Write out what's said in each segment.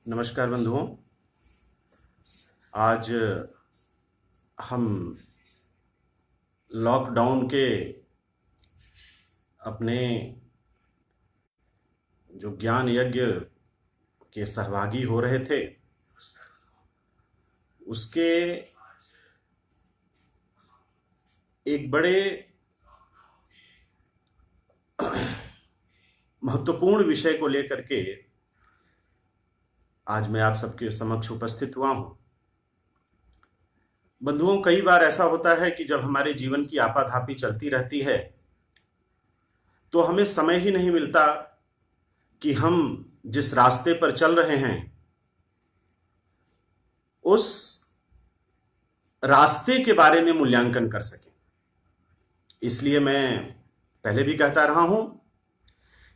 नमस्कार बंधुओं। आज हम लॉकडाउन के अपने जो ज्ञान यज्ञ के सहभागी हो रहे थे उसके एक बड़े महत्वपूर्ण विषय को लेकर के आज मैं आप सबके समक्ष उपस्थित हुआ हूं। बंधुओं, कई बार ऐसा होता है कि जब हमारे जीवन की आपाधापी चलती रहती है तो हमें समय ही नहीं मिलता कि हम जिस रास्ते पर चल रहे हैं उस रास्ते के बारे में मूल्यांकन कर सकें। इसलिए मैं पहले भी कहता रहा हूं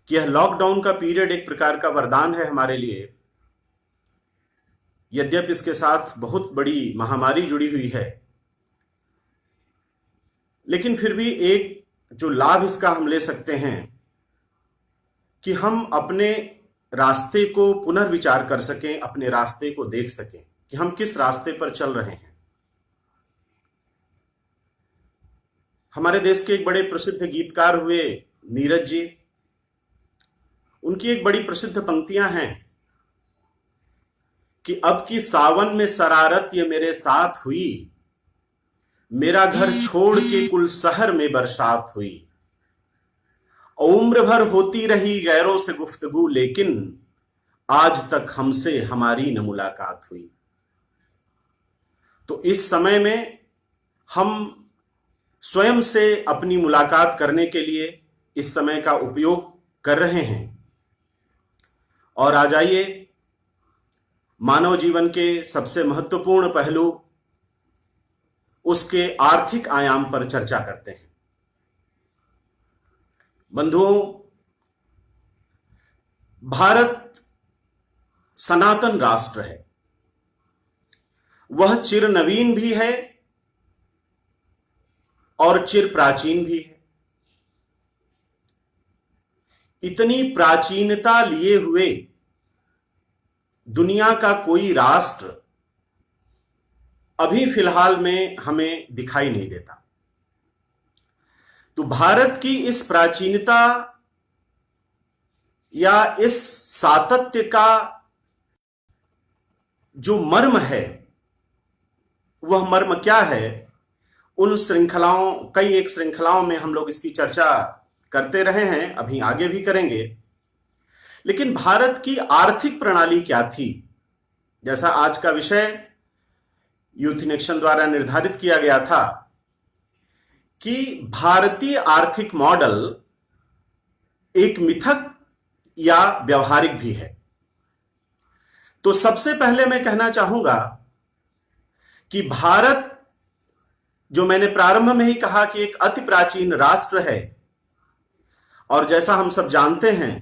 कि यह लॉकडाउन का पीरियड एक प्रकार का वरदान है हमारे लिए। यद्यपि इसके साथ बहुत बड़ी महामारी जुड़ी हुई है, लेकिन फिर भी एक जो लाभ इसका हम ले सकते हैं कि हम अपने रास्ते को पुनर्विचार कर सकें, अपने रास्ते को देख सकें कि हम किस रास्ते पर चल रहे हैं। हमारे देश के एक बड़े प्रसिद्ध गीतकार हुए नीरज जी, उनकी एक बड़ी प्रसिद्ध पंक्तियां हैं कि अब की सावन में शरारत ये मेरे साथ हुई, मेरा घर छोड़ के कुल शहर में बरसात हुई, उम्र भर होती रही गैरों से गुफ्तगू, लेकिन आज तक हमसे हमारी न मुलाकात हुई। तो इस समय में हम स्वयं से अपनी मुलाकात करने के लिए इस समय का उपयोग कर रहे हैं। और आ जाइए मानव जीवन के सबसे महत्वपूर्ण पहलू, उसके आर्थिक आयाम पर चर्चा करते हैं। बंधुओं, भारत सनातन राष्ट्र है, वह चिर नवीन भी है और चिर प्राचीन भी है। इतनी प्राचीनता लिए हुए दुनिया का कोई राष्ट्र अभी फिलहाल में हमें दिखाई नहीं देता। तो भारत की इस प्राचीनता या इस सातत्य का जो मर्म है, वह मर्म क्या है, उन श्रृंखलाओं, कई एक श्रृंखलाओं में हम लोग इसकी चर्चा करते रहे हैं, अभी आगे भी करेंगे। लेकिन भारत की आर्थिक प्रणाली क्या थी, जैसा आज का विषय यूथ इन एक्शन द्वारा निर्धारित किया गया था कि भारतीय आर्थिक मॉडल एक मिथक या व्यवहारिक भी है। तो सबसे पहले मैं कहना चाहूंगा कि भारत, जो मैंने प्रारंभ में ही कहा कि एक अति प्राचीन राष्ट्र है, और जैसा हम सब जानते हैं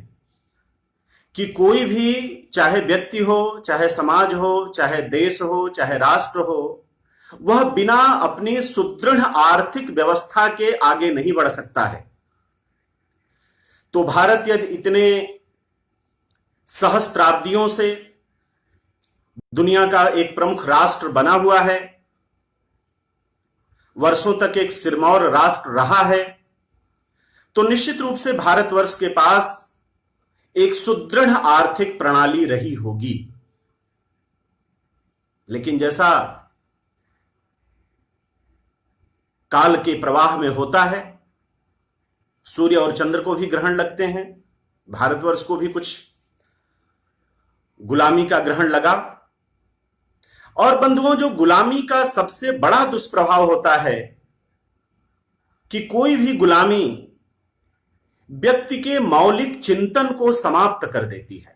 कि कोई भी, चाहे व्यक्ति हो, चाहे समाज हो, चाहे देश हो, चाहे राष्ट्र हो, वह बिना अपनी सुदृढ़ आर्थिक व्यवस्था के आगे नहीं बढ़ सकता है। तो भारत यदि इतने सहस्त्राब्दियों से दुनिया का एक प्रमुख राष्ट्र बना हुआ है, वर्षों तक एक सिरमौर राष्ट्र रहा है, तो निश्चित रूप से भारतवर्ष के पास एक सुदृढ़ आर्थिक प्रणाली रही होगी। लेकिन जैसा काल के प्रवाह में होता है, सूर्य और चंद्र को भी ग्रहण लगते हैं, भारतवर्ष को भी कुछ गुलामी का ग्रहण लगा। और बंधुओं, जो गुलामी का सबसे बड़ा दुष्प्रभाव होता है कि कोई भी गुलामी व्यक्ति के मौलिक चिंतन को समाप्त कर देती है,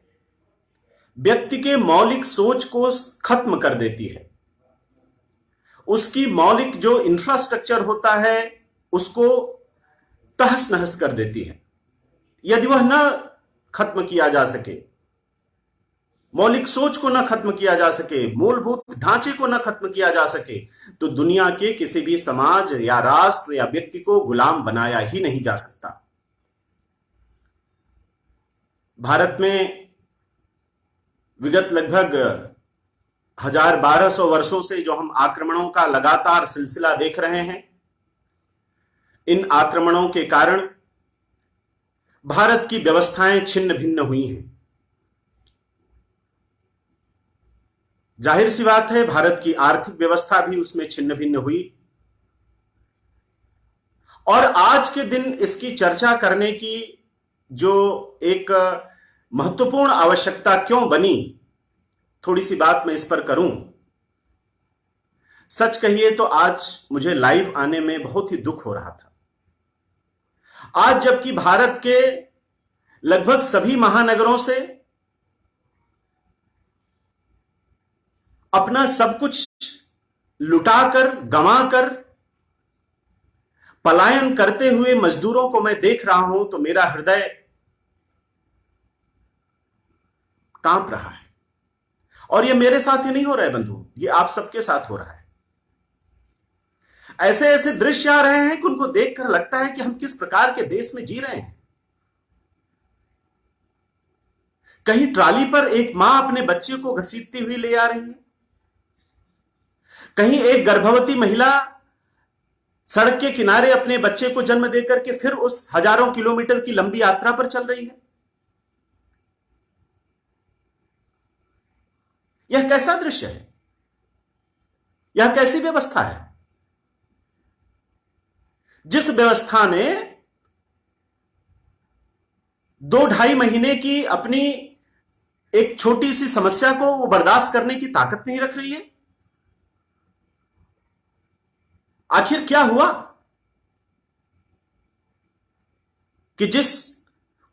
व्यक्ति के मौलिक सोच को खत्म कर देती है, उसकी मौलिक जो इंफ्रास्ट्रक्चर होता है उसको तहस नहस कर देती है। यदि वह न खत्म किया जा सके, मौलिक सोच को न खत्म किया जा सके, मूलभूत ढांचे को न खत्म किया जा सके, तो दुनिया के किसी भी समाज या राष्ट्र या व्यक्ति को गुलाम बनाया ही नहीं जा सकता। भारत में विगत लगभग 1200 वर्षों से जो हम आक्रमणों का लगातार सिलसिला देख रहे हैं, इन आक्रमणों के कारण भारत की व्यवस्थाएं छिन्न भिन्न हुई हैं। जाहिर सी बात है, भारत की आर्थिक व्यवस्था भी उसमें छिन्न भिन्न हुई। और आज के दिन इसकी चर्चा करने की जो एक महत्वपूर्ण आवश्यकता क्यों बनी, थोड़ी सी बात मैं इस पर करूं। सच कहिए तो आज मुझे लाइव आने में बहुत ही दुख हो रहा था। आज जबकि भारत के लगभग सभी महानगरों से अपना सब कुछ लुटाकर, गंवाकर पलायन करते हुए मजदूरों को मैं देख रहा हूं तो मेरा हृदय कांप रहा है। और यह मेरे साथ ही नहीं हो रहा है बंधु, यह आप सबके साथ हो रहा है। ऐसे ऐसे दृश्य आ रहे हैं कि उनको देखकर लगता है कि हम किस प्रकार के देश में जी रहे हैं। कहीं ट्राली पर एक मां अपने बच्चे को घसीटती हुई ले आ रही है, कहीं एक गर्भवती महिला सड़क के किनारे अपने बच्चे को जन्म देकर के फिर उस हजारों किलोमीटर की लंबी यात्रा पर चल रही है। यह कैसा दृश्य है? यह कैसी व्यवस्था है? जिस व्यवस्था ने 2-2.5 महीने की अपनी एक छोटी सी समस्या को वो बर्दाश्त करने की ताकत नहीं रख रही है। आखिर क्या हुआ कि जिस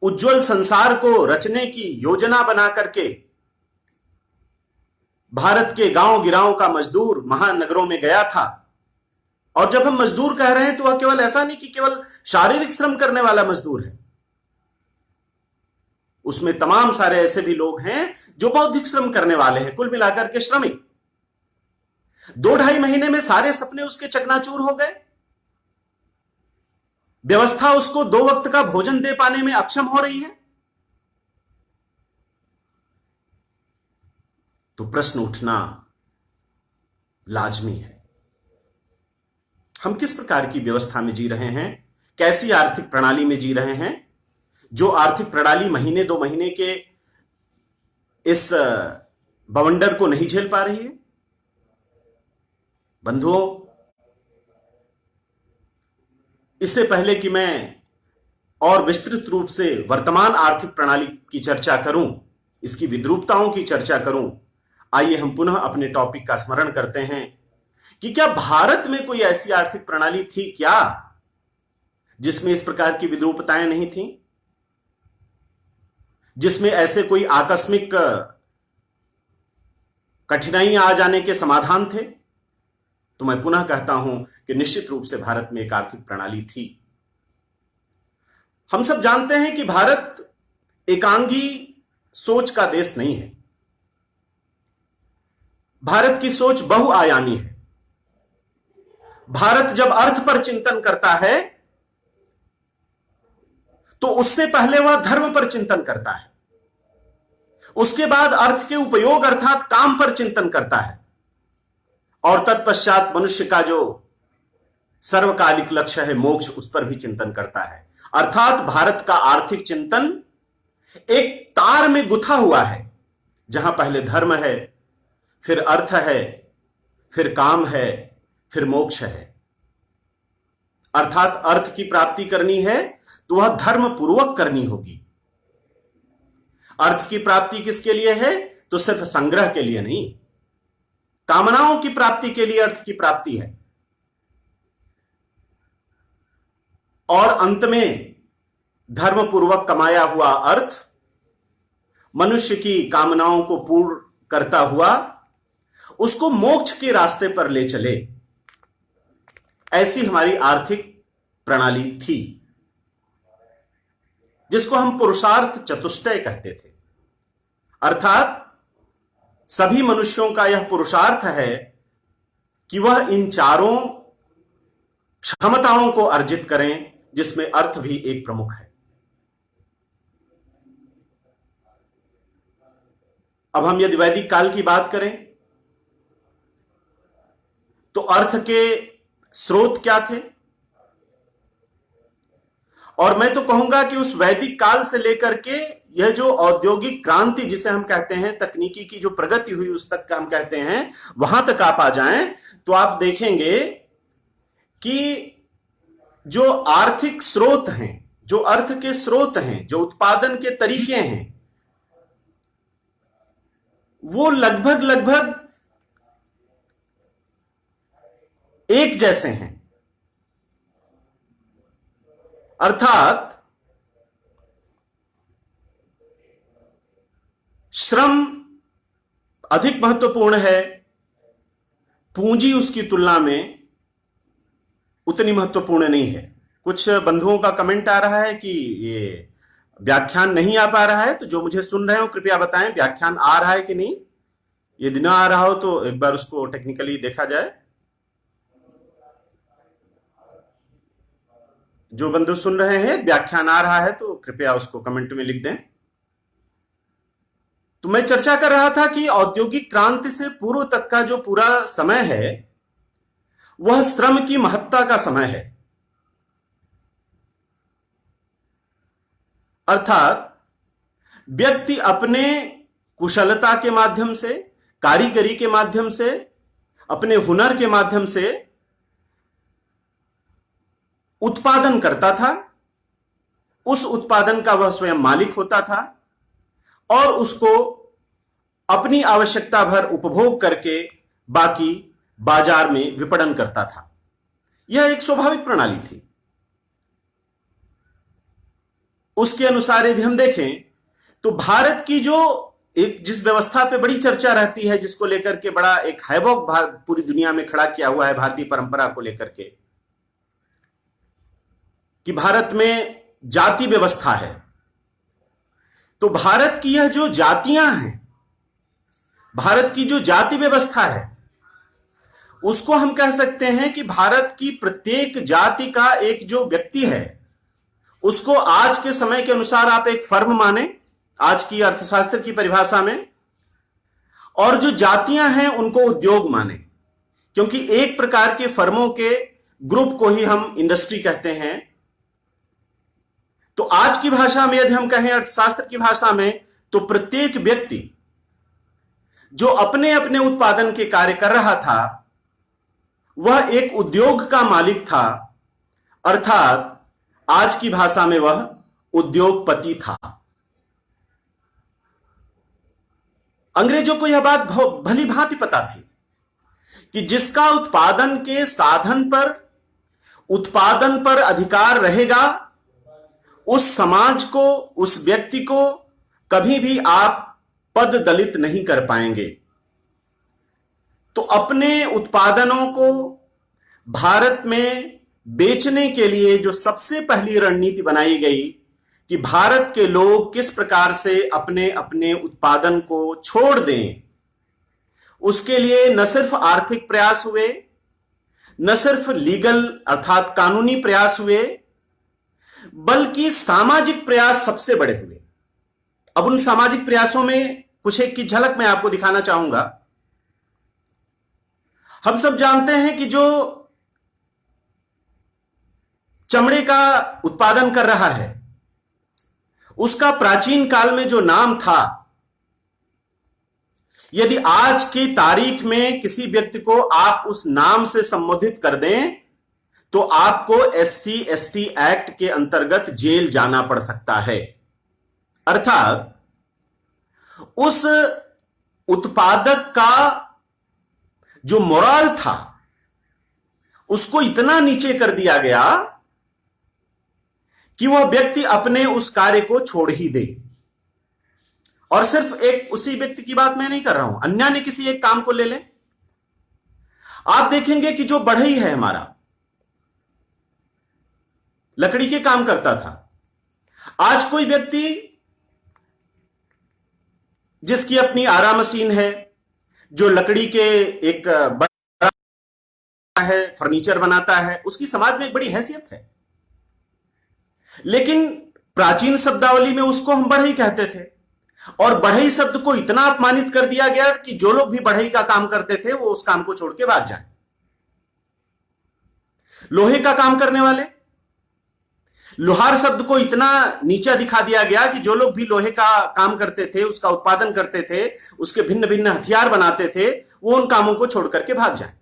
उज्जवल संसार को रचने की योजना बना करके भारत के गांव गिरांव का मजदूर महानगरों में गया था, और जब हम मजदूर कह रहे हैं तो वह केवल ऐसा नहीं कि केवल शारीरिक श्रम करने वाला मजदूर है, उसमें तमाम सारे ऐसे भी लोग हैं जो बौद्धिक श्रम करने वाले हैं, कुल मिलाकर के श्रमिक। 2-2.5 महीने में सारे सपने उसके चकनाचूर हो गए। व्यवस्था उसको 2 वक्त का भोजन दे पाने में अक्षम हो रही है। तो प्रश्न उठना लाजमी है, हम किस प्रकार की व्यवस्था में जी रहे हैं, कैसी आर्थिक प्रणाली में जी रहे हैं, जो आर्थिक प्रणाली महीने 2 महीने के इस बवंडर को नहीं झेल पा रही है। बंधुओं, इससे पहले कि मैं और विस्तृत रूप से वर्तमान आर्थिक प्रणाली की चर्चा करूं, इसकी विद्रूपताओं की चर्चा करूं, आइए हम पुनः अपने टॉपिक का स्मरण करते हैं कि क्या भारत में कोई ऐसी आर्थिक प्रणाली थी क्या जिसमें इस प्रकार की विद्रूपताएं नहीं थीं, जिसमें ऐसे कोई आकस्मिक कठिनाइयां आ जाने के समाधान थे? तो मैं पुनः कहता हूं कि निश्चित रूप से भारत में एक आर्थिक प्रणाली थी। हम सब जानते हैं कि भारत एकांगी सोच का देश नहीं है। भारत की सोच बहुआयामी है। भारत जब अर्थ पर चिंतन करता है तो उससे पहले वह धर्म पर चिंतन करता है, उसके बाद अर्थ के उपयोग अर्थात काम पर चिंतन करता है, और तत्पश्चात मनुष्य का जो सर्वकालिक लक्ष्य है मोक्ष, उस पर भी चिंतन करता है। अर्थात भारत का आर्थिक चिंतन एक तार में गुथा हुआ है, जहां पहले धर्म है, फिर अर्थ है, फिर काम है, फिर मोक्ष है। अर्थात अर्थ की प्राप्ति करनी है तो वह धर्म पूर्वक करनी होगी। अर्थ की प्राप्ति किसके लिए है? तो सिर्फ संग्रह के लिए नहीं, कामनाओं की प्राप्ति के लिए अर्थ की प्राप्ति है। और अंत में धर्म पूर्वक कमाया हुआ अर्थ मनुष्य की कामनाओं को पूर्ण करता हुआ उसको मोक्ष के रास्ते पर ले चले, ऐसी हमारी आर्थिक प्रणाली थी, जिसको हम पुरुषार्थ चतुष्टय कहते थे। अर्थात सभी मनुष्यों का यह पुरुषार्थ है कि वह इन चारों क्षमताओं को अर्जित करें, जिसमें अर्थ भी एक प्रमुख है। अब हम यदि वैदिक काल की बात करें तो अर्थ के स्रोत क्या थे? और मैं तो कहूंगा कि उस वैदिक काल से लेकर के यह जो औद्योगिक क्रांति जिसे हम कहते हैं, तकनीकी की जो प्रगति हुई उस तक का हम कहते हैं, वहां तक आप आ जाएं तो आप देखेंगे कि जो आर्थिक स्रोत हैं, जो अर्थ के स्रोत हैं, जो उत्पादन के तरीके हैं, वो लगभग लगभग एक जैसे हैं। अर्थात श्रम अधिक महत्वपूर्ण है, पूंजी उसकी तुलना में उतनी महत्वपूर्ण नहीं है। कुछ बंधुओं का कमेंट आ रहा है कि ये व्याख्यान नहीं आ पा रहा है, तो जो मुझे सुन रहे हो कृपया बताएं व्याख्यान आ रहा है कि नहीं। यदि ना आ रहा हो तो एक बार उसको टेक्निकली देखा जाए। जो बंधु सुन रहे हैं व्याख्यान आ रहा है तो कृपया उसको कमेंट में लिख दें। तो मैं चर्चा कर रहा था कि औद्योगिक क्रांति से पूर्व तक का जो पूरा समय है वह श्रम की महत्ता का समय है। अर्थात व्यक्ति अपने कुशलता के माध्यम से, कारीगरी के माध्यम से, अपने हुनर के माध्यम से उत्पादन करता था। उस उत्पादन का वह स्वयं मालिक होता था और उसको अपनी आवश्यकता भर उपभोग करके बाकी बाजार में विपणन करता था। यह एक स्वाभाविक प्रणाली थी। उसके अनुसार यदि हम देखें तो भारत की जो एक जिस व्यवस्था पे बड़ी चर्चा रहती है, जिसको लेकर के बड़ा एक हैवॉक पूरी दुनिया में खड़ा किया हुआ है भारतीय परंपरा को लेकर के, कि भारत में जाति व्यवस्था है। तो भारत की यह जो जातियां हैं, भारत की जो जाति व्यवस्था है, उसको हम कह सकते हैं कि भारत की प्रत्येक जाति का एक जो व्यक्ति है उसको आज के समय के अनुसार आप एक फर्म माने, आज की अर्थशास्त्र की परिभाषा में, और जो जातियां हैं उनको उद्योग माने, क्योंकि एक प्रकार के फर्मों के ग्रुप को ही हम इंडस्ट्री कहते हैं। तो आज की भाषा में यदि हम कहें, अर्थशास्त्र की भाषा में, तो प्रत्येक व्यक्ति जो अपने अपने उत्पादन के कार्य कर रहा था वह एक उद्योग का मालिक था। अर्थात आज की भाषा में वह उद्योगपति था। अंग्रेजों को यह बात भली भांति पता थी कि जिसका उत्पादन के साधन पर, उत्पादन पर अधिकार रहेगा, उस समाज को, उस व्यक्ति को कभी भी आप पद दलित नहीं कर पाएंगे। तो अपने उत्पादनों को भारत में बेचने के लिए जो सबसे पहली रणनीति बनाई गई कि भारत के लोग किस प्रकार से अपने अपने उत्पादन को छोड़ दें, उसके लिए न सिर्फ आर्थिक प्रयास हुए, न सिर्फ लीगल अर्थात कानूनी प्रयास हुए, बल्कि सामाजिक प्रयास सबसे बड़े हुए। अब उन सामाजिक प्रयासों में कुछ एक की झलक मैं आपको दिखाना चाहूंगा। हम सब जानते हैं कि जो चमड़े का उत्पादन कर रहा है उसका प्राचीन काल में जो नाम था, यदि आज की तारीख में किसी व्यक्ति को आप उस नाम से संबोधित कर दें तो आपको SC/ST एक्ट के अंतर्गत जेल जाना पड़ सकता है। अर्थात उस उत्पादक का जो मोरल था उसको इतना नीचे कर दिया गया कि वह व्यक्ति अपने उस कार्य को छोड़ ही दे। और सिर्फ एक उसी व्यक्ति की बात मैं नहीं कर रहा हूं, अन्य ने किसी एक काम को ले लें। आप देखेंगे कि जो बढ़ई है हमारा, लकड़ी के काम करता था, आज कोई व्यक्ति जिसकी अपनी आरा मशीन है, जो लकड़ी के एक बड़ा है, फर्नीचर बनाता है, उसकी समाज में एक बड़ी हैसियत है। लेकिन प्राचीन शब्दावली में उसको हम बढ़ई कहते थे। और बढ़ई शब्द को इतना अपमानित कर दिया गया कि जो लोग भी बढ़ई का काम करते थे वो उस काम को छोड़ के भाग जाए। लोहे का काम करने वाले, लोहार शब्द को इतना नीचा दिखा दिया गया कि जो लोग भी लोहे का काम करते थे, उसका उत्पादन करते थे, उसके भिन्न भिन्न हथियार बनाते थे, वो उन कामों को छोड़ करके भाग जाए।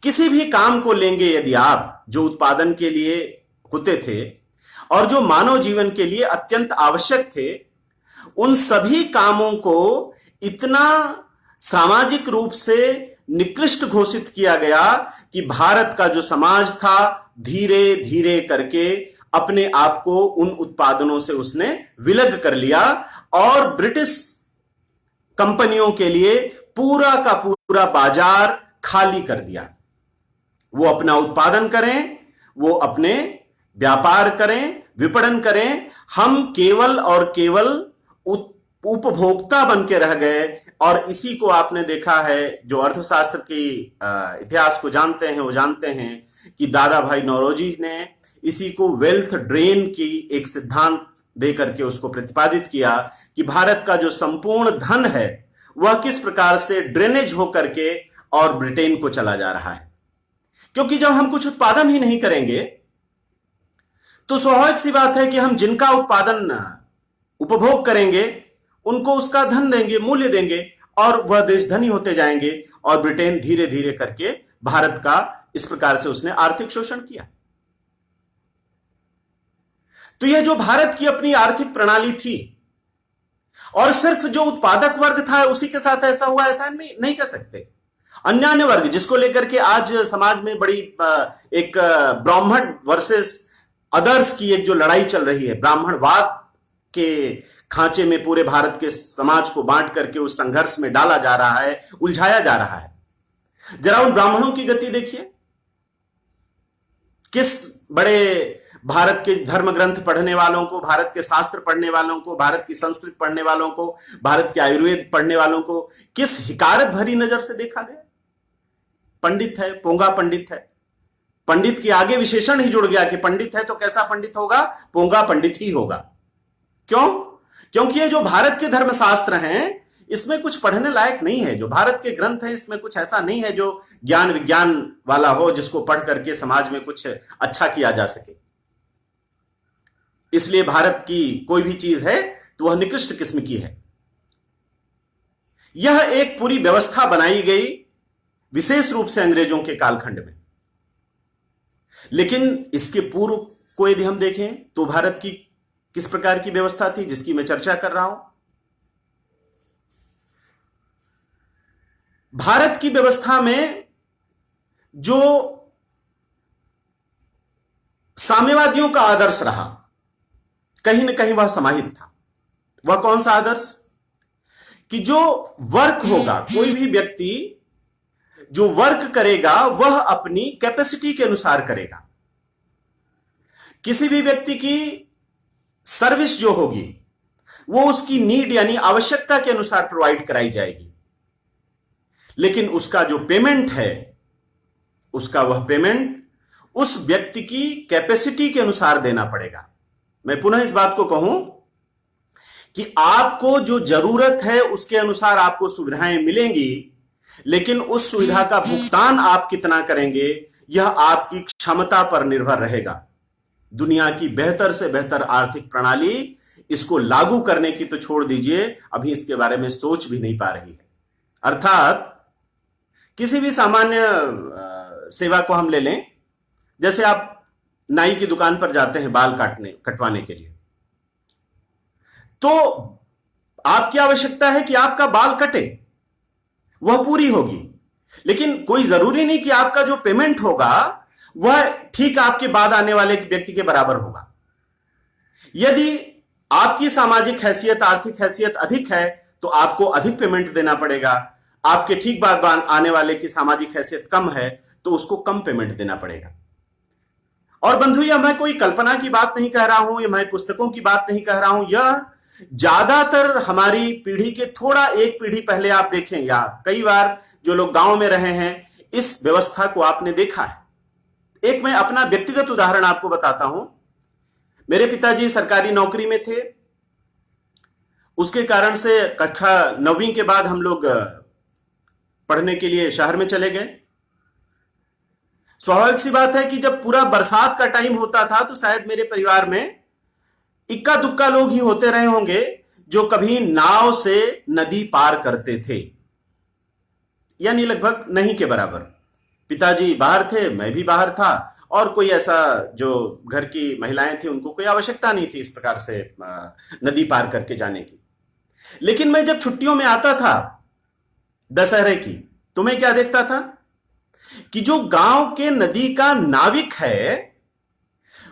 किसी भी काम को लेंगे यदि आप, जो उत्पादन के लिए होते थे और जो मानव जीवन के लिए अत्यंत आवश्यक थे, उन सभी कामों को इतना सामाजिक रूप से निकृष्ट घोषित किया गया कि भारत का जो समाज था धीरे धीरे करके अपने आप को उन उत्पादनों से उसने विलग कर लिया और ब्रिटिश कंपनियों के लिए पूरा का पूरा बाजार खाली कर दिया। वो अपना उत्पादन करें, वो अपने व्यापार करें, विपणन करें, हम केवल और केवल उपभोक्ता बन के रह गए। और इसी को आपने देखा है, जो अर्थशास्त्र की इतिहास को जानते हैं वो जानते हैं कि दादा भाई नौरोजी ने इसी को वेल्थ ड्रेन की एक सिद्धांत दे करके उसको प्रतिपादित किया कि भारत का जो संपूर्ण धन है वह किस प्रकार से ड्रेनेज होकर के और ब्रिटेन को चला जा रहा है। क्योंकि जब हम कुछ उत्पादन ही नहीं करेंगे तो स्वाभाविक सी बात है कि हम जिनका उत्पादन उपभोग करेंगे उनको उसका धन देंगे, मूल्य देंगे और वह देश धनी होते जाएंगे। और ब्रिटेन धीरे धीरे करके भारत का इस प्रकार से उसने आर्थिक शोषण किया। तो यह जो भारत की अपनी आर्थिक प्रणाली थी और सिर्फ जो उत्पादक वर्ग था उसी के साथ ऐसा हुआ, ऐसा नहीं कह सकते। अन्य वर्ग जिसको लेकर के आज समाज में बड़ी एक ब्राह्मण वर्सेस अदर्स की एक जो लड़ाई चल रही है, ब्राह्मणवाद के खांचे में पूरे भारत के समाज को बांट करके उस संघर्ष में डाला जा रहा है, उलझाया जा रहा है। जरा उन ब्राह्मणों की गति देखिए, किस बड़े भारत के धर्म ग्रंथ पढ़ने वालों को, भारत के शास्त्र पढ़ने वालों को, भारत की संस्कृत पढ़ने वालों को, भारत के आयुर्वेद पढ़ने वालों को किस हिकारत भरी नजर से देखा गया। पंडित है, पोंगा पंडित है। पंडित के आगे विशेषण ही जुड़ गया कि पंडित है तो कैसा पंडित होगा, पोंगा पंडित ही होगा। क्यों? क्योंकि ये जो भारत के धर्मशास्त्र हैं इसमें कुछ पढ़ने लायक नहीं है। जो भारत के ग्रंथ हैं इसमें कुछ ऐसा नहीं है जो ज्ञान विज्ञान वाला हो, जिसको पढ़ करके समाज में कुछ अच्छा किया जा सके। इसलिए भारत की कोई भी चीज है तो वह निकृष्ट किस्म की है। यह एक पूरी व्यवस्था बनाई गई विशेष रूप से अंग्रेजों के कालखंड में। लेकिन इसके पूर्व को यदि हम देखें तो भारत की किस प्रकार की व्यवस्था थी जिसकी मैं चर्चा कर रहा हूं। भारत की व्यवस्था में जो साम्यवादियों का आदर्श रहा, कहीं ना कहीं वह समाहित था। वह कौन सा आदर्श? कि जो वर्क होगा, कोई भी व्यक्ति जो वर्क करेगा वह अपनी कैपेसिटी के अनुसार करेगा। किसी भी व्यक्ति की सर्विस जो होगी वो उसकी नीड यानी आवश्यकता के अनुसार प्रोवाइड कराई जाएगी। लेकिन उसका जो पेमेंट है, उसका वह पेमेंट उस व्यक्ति की कैपेसिटी के अनुसार देना पड़ेगा। मैं पुनः इस बात को कहूं कि आपको जो जरूरत है उसके अनुसार आपको सुविधाएं मिलेंगी, लेकिन उस सुविधा का भुगतान आप कितना करेंगे यह आपकी क्षमता पर निर्भर रहेगा। दुनिया की बेहतर से बेहतर आर्थिक प्रणाली इसको लागू करने की तो छोड़ दीजिए, अभी इसके बारे में सोच भी नहीं पा रही है। अर्थात किसी भी सामान्य सेवा को हम ले लें, जैसे आप नाई की दुकान पर जाते हैं बाल कटवाने के लिए, तो आपकी आवश्यकता है कि आपका बाल कटे, वह पूरी होगी। लेकिन कोई जरूरी नहीं कि आपका जो पेमेंट होगा वह ठीक आपके बाद आने वाले व्यक्ति के बराबर होगा। यदि आपकी सामाजिक हैसियत, आर्थिक हैसियत अधिक है तो आपको अधिक पेमेंट देना पड़ेगा। आपके ठीक बाद आने वाले की सामाजिक हैसियत कम है तो उसको कम पेमेंट देना पड़ेगा। और बंधु, यह मैं कोई कल्पना की बात नहीं कह रहा हूं, यह मैं पुस्तकों की बात नहीं कह रहा हूं। यह ज्यादातर हमारी पीढ़ी के थोड़ा एक पीढ़ी पहले आप देखें, या कई बार जो लोग गांव में रहे हैं इस व्यवस्था को आपने देखा है। एक मैं अपना व्यक्तिगत उदाहरण आपको बताता हूं। मेरे पिताजी सरकारी नौकरी में थे। उसके कारण से कक्षा 9वीं के बाद हम लोग पढ़ने के लिए शहर में चले गए। स्वाभाविक सी बात है कि जब पूरा बरसात का टाइम होता था तो शायद मेरे परिवार में इक्का दुक्का लोग ही होते रहे होंगे जो कभी नाव से नदी पार करते थे, यानी लगभग नहीं के बराबर। पिताजी बाहर थे, मैं भी बाहर था, और कोई ऐसा जो घर की महिलाएं थी उनको कोई आवश्यकता नहीं थी इस प्रकार से नदी पार करके जाने की। लेकिन मैं जब छुट्टियों में आता था दशहरे की, तो मैं क्या देखता था कि जो गांव के नदी का नाविक है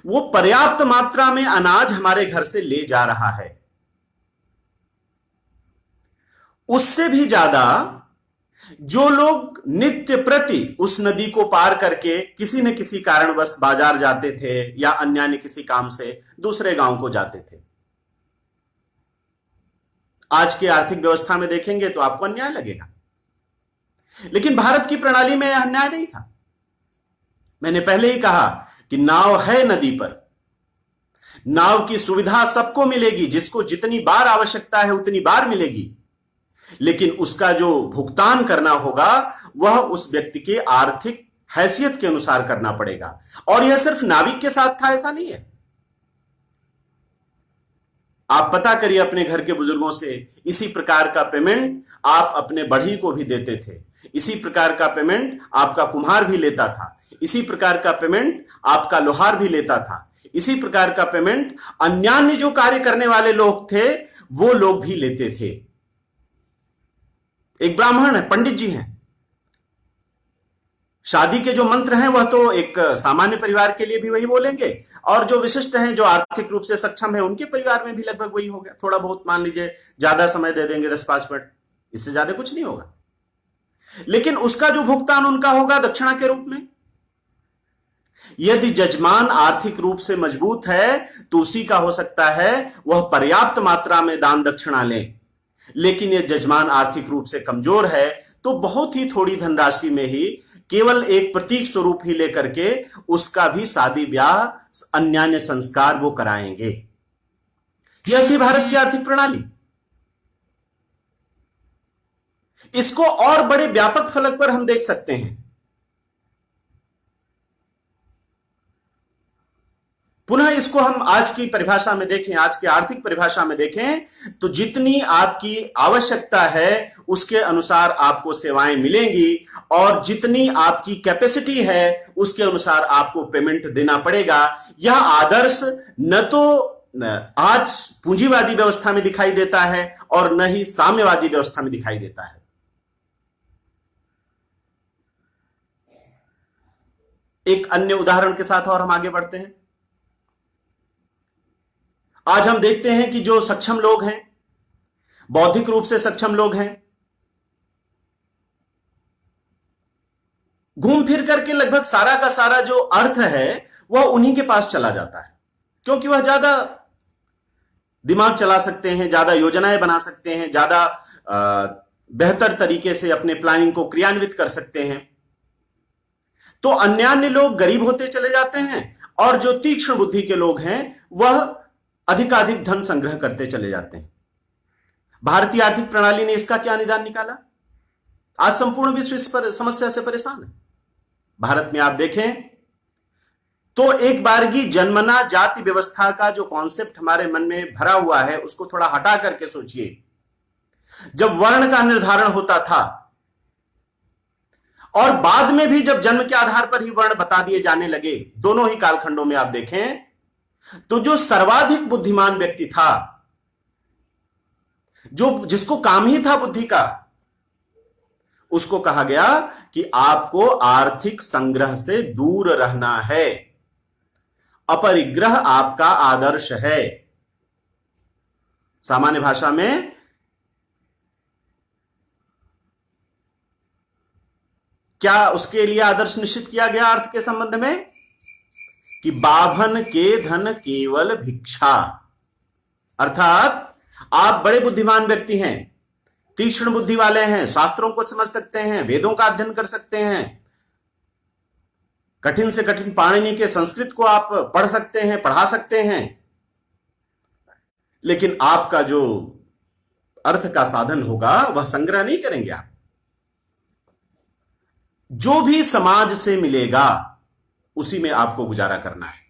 वो पर्याप्त मात्रा में अनाज हमारे घर से ले जा रहा है। उससे भी ज्यादा जो लोग नित्य प्रति उस नदी को पार करके किसी न किसी कारणवश बाजार जाते थे या अन्य किसी काम से दूसरे गांव को जाते थे। आज की आर्थिक व्यवस्था में देखेंगे तो आपको अन्याय लगेगा, लेकिन भारत की प्रणाली में यह अन्याय नहीं था। मैंने पहले ही कहा कि नाव है नदी पर, नाव की सुविधा सबको मिलेगी, जिसको जितनी बार आवश्यकता है उतनी बार मिलेगी, लेकिन उसका जो भुगतान करना होगा वह उस व्यक्ति के आर्थिक हैसियत के अनुसार करना पड़ेगा। और यह सिर्फ नाविक के साथ था ऐसा नहीं है। आप पता करिए अपने घर के बुजुर्गों से, इसी प्रकार का पेमेंट आप अपने बढ़ई को भी देते थे, इसी प्रकार का पेमेंट आपका कुम्हार भी लेता था, इसी प्रकार का पेमेंट आपका लोहार भी लेता था, इसी प्रकार का पेमेंट अन्यान्य जो कार्य करने वाले लोग थे वो लोग भी लेते थे। एक ब्राह्मण है, पंडित जी हैं, शादी के जो मंत्र हैं वह तो एक सामान्य परिवार के लिए भी वही बोलेंगे, और जो विशिष्ट हैं, जो आर्थिक रूप से सक्षम है, उनके परिवार में भी लगभग वही हो गया। थोड़ा बहुत मान लीजिए ज्यादा समय दे देंगे, 10-5 मिनट, इससे ज्यादा कुछ नहीं होगा। लेकिन उसका जो भुगतान उनका होगा दक्षिणा के रूप में। यदि जजमान आर्थिक रूप से मजबूत है तो उसी का हो सकता है वह पर्याप्त मात्रा में दान दक्षिणा ले, लेकिन यह जजमान आर्थिक रूप से कमजोर है तो बहुत ही थोड़ी धनराशि में ही, केवल एक प्रतीक स्वरूप ही लेकर के उसका भी शादी ब्याह अन्यान्य संस्कार वो कराएंगे। यह थी भारत की आर्थिक प्रणाली। इसको और बड़े व्यापक फलक पर हम देख सकते हैं। पुनः इसको हम आज की परिभाषा में देखें, आज की आर्थिक परिभाषा में देखें, तो जितनी आपकी आवश्यकता है उसके अनुसार आपको सेवाएं मिलेंगी, और जितनी आपकी कैपेसिटी है उसके अनुसार आपको पेमेंट देना पड़ेगा। यह आदर्श न तो आज पूंजीवादी व्यवस्था में दिखाई देता है और न ही साम्यवादी व्यवस्था में दिखाई देता है। एक अन्य उदाहरण के साथ और हम आगे बढ़ते हैं। आज हम देखते हैं कि जो सक्षम लोग हैं, बौद्धिक रूप से सक्षम लोग हैं, घूम फिर करके लगभग सारा का सारा जो अर्थ है वह उन्हीं के पास चला जाता है, क्योंकि वह ज्यादा दिमाग चला सकते हैं, ज्यादा योजनाएं बना सकते हैं, ज्यादा बेहतर तरीके से अपने प्लानिंग को क्रियान्वित कर सकते हैं। तो अन्यान्य लोग गरीब होते चले जाते हैं, और जो तीक्ष्ण बुद्धि के लोग हैं वह अधिकाधिक धन संग्रह करते चले जाते हैं। भारतीय आर्थिक प्रणाली ने इसका क्या निदान निकाला? आज संपूर्ण विश्व इस पर समस्या से परेशान है। भारत में आप देखें तो एक बारगी जन्मना जाति व्यवस्था का जो कॉन्सेप्ट हमारे मन में भरा हुआ है उसको थोड़ा हटा करके सोचिए। जब वर्ण का निर्धारण होता था और बाद में भी जब जन्म के आधार पर ही वर्ण बता दिए जाने लगे, दोनों ही कालखंडों में आप देखें तो जो सर्वाधिक बुद्धिमान व्यक्ति था, जो जिसको काम ही था बुद्धि का, उसको कहा गया कि आपको आर्थिक संग्रह से दूर रहना है, अपरिग्रह आपका आदर्श है। सामान्य भाषा में क्या उसके लिए आदर्श निश्चित किया गया अर्थ के संबंध में? कि बाभन के धन केवल भिक्षा। अर्थात आप बड़े बुद्धिमान व्यक्ति हैं, तीक्ष्ण बुद्धि वाले हैं, शास्त्रों को समझ सकते हैं, वेदों का अध्ययन कर सकते हैं, कठिन से कठिन पाणिनि के संस्कृत को आप पढ़ सकते हैं, पढ़ा सकते हैं, लेकिन आपका जो अर्थ का साधन होगा वह संग्रह नहीं करेंगे आप। जो भी समाज से मिलेगा उसी में आपको गुजारा करना है।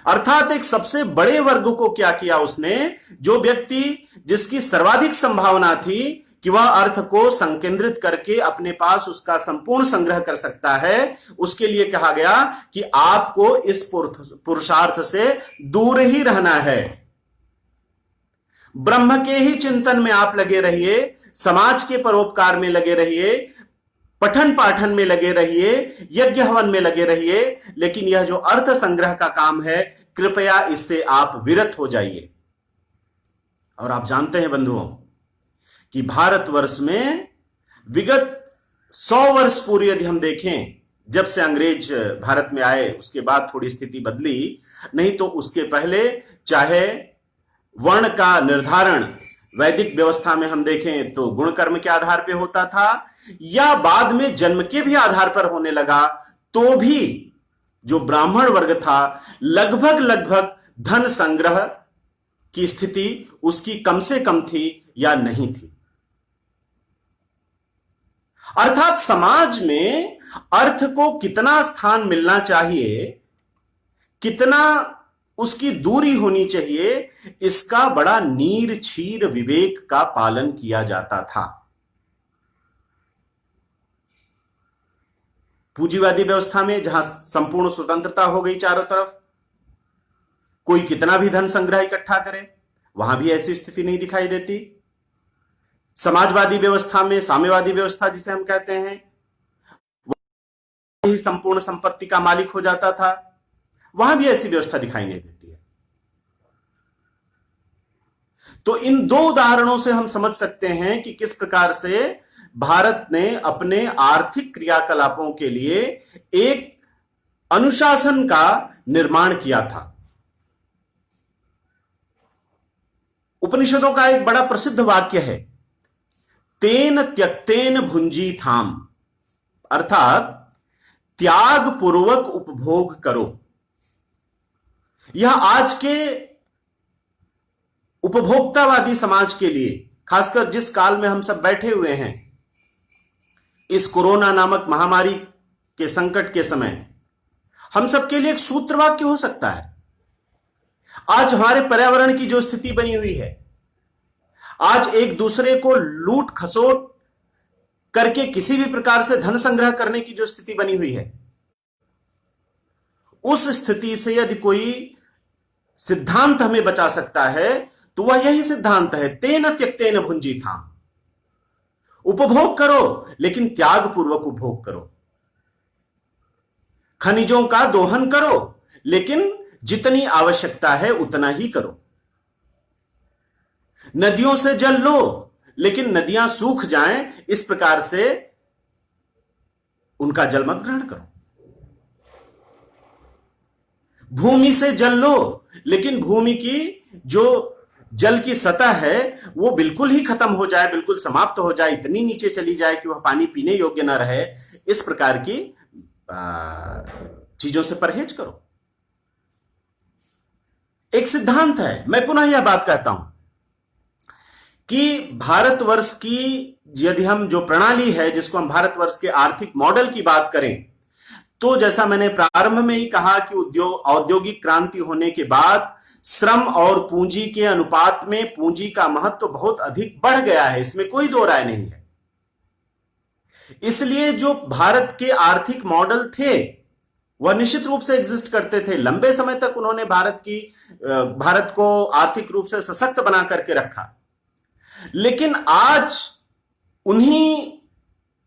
अर्थात एक सबसे बड़े वर्ग को क्या किया उसने, जो व्यक्ति जिसकी सर्वाधिक संभावना थी कि वह अर्थ को संकेंद्रित करके अपने पास उसका संपूर्ण संग्रह कर सकता है, उसके लिए कहा गया कि आपको इस पुरुषार्थ से दूर ही रहना है। ब्रह्म के ही चिंतन में आप लगे रहिए, समाज के परोपकार में लगे रहिए, पठन पाठन में लगे रहिए, यज्ञ हवन में लगे रहिए, लेकिन यह जो अर्थ संग्रह का काम है, कृपया इससे आप विरत हो जाइए। और आप जानते हैं बंधुओं कि भारतवर्ष में विगत 100 वर्ष पूर्व यदि हम देखें, जब से अंग्रेज भारत में आए उसके बाद थोड़ी स्थिति बदली, नहीं तो उसके पहले चाहे वर्ण का निर्धारण वैदिक व्यवस्था में हम देखें तो गुण कर्म के आधार पर होता था, या बाद में जन्म के भी आधार पर होने लगा, तो भी जो ब्राह्मण वर्ग था लगभग लगभग धन संग्रह की स्थिति उसकी कम से कम थी या नहीं थी। अर्थात समाज में अर्थ को कितना स्थान मिलना चाहिए, कितना उसकी दूरी होनी चाहिए, इसका बड़ा नीर छीर विवेक का पालन किया जाता था। पूंजीवादी व्यवस्था में जहां संपूर्ण स्वतंत्रता हो गई चारों तरफ, कोई कितना भी धन संग्रह इकट्ठा करे, वहां भी ऐसी स्थिति नहीं दिखाई देती। समाजवादी व्यवस्था में, साम्यवादी व्यवस्था जिसे हम कहते हैं, वही संपूर्ण संपत्ति का मालिक हो जाता था, वहां भी ऐसी व्यवस्था दिखाई नहीं देती है। तो इन दो उदाहरणों से हम समझ सकते हैं कि किस प्रकार से भारत ने अपने आर्थिक क्रियाकलापों के लिए एक अनुशासन का निर्माण किया था। उपनिषदों का एक बड़ा प्रसिद्ध वाक्य है, तेन त्यक्तेन भुंजीथाम, अर्थात त्याग पूर्वक उपभोग करो। यह आज के उपभोक्तावादी समाज के लिए, खासकर जिस काल में हम सब बैठे हुए हैं, इस कोरोना नामक महामारी के संकट के समय, हम सबके लिए एक सूत्रवाक्य हो सकता है। आज हमारे पर्यावरण की जो स्थिति बनी हुई है, आज एक दूसरे को लूट खसोट करके किसी भी प्रकार से धन संग्रह करने की जो स्थिति बनी हुई है, उस स्थिति से यदि कोई सिद्धांत हमें बचा सकता है तो वह यही सिद्धांत है, तेन त्यक्तेन भुंजीथाम। उपभोग करो लेकिन त्याग पूर्वक उपभोग करो। खनिजों का दोहन करो लेकिन जितनी आवश्यकता है उतना ही करो। नदियों से जल लो लेकिन नदियां सूख जाएं, इस प्रकार से उनका जल मत ग्रहण करो। भूमि से जल लो लेकिन भूमि की जो जल की सतह है वो बिल्कुल ही खत्म हो जाए, बिल्कुल समाप्त हो जाए, इतनी नीचे चली जाए कि वह पानी पीने योग्य न रहे। इस प्रकार की चीजों से परहेज करो। एक सिद्धांत है, मैं पुनः यह बात कहता हूं कि भारतवर्ष की यदि हम जो प्रणाली है, जिसको हम भारतवर्ष के आर्थिक मॉडल की बात करें, तो जैसा मैंने प्रारंभ में ही कहा कि औद्योगिक क्रांति होने के बाद श्रम और पूंजी के अनुपात में पूंजी का महत्व तो बहुत अधिक बढ़ गया है, इसमें कोई दो राय नहीं है। इसलिए जो भारत के आर्थिक मॉडल थे वह निश्चित रूप से एग्जिस्ट करते थे। लंबे समय तक उन्होंने भारत को आर्थिक रूप से सशक्त बना करके रखा। लेकिन आज उन्हीं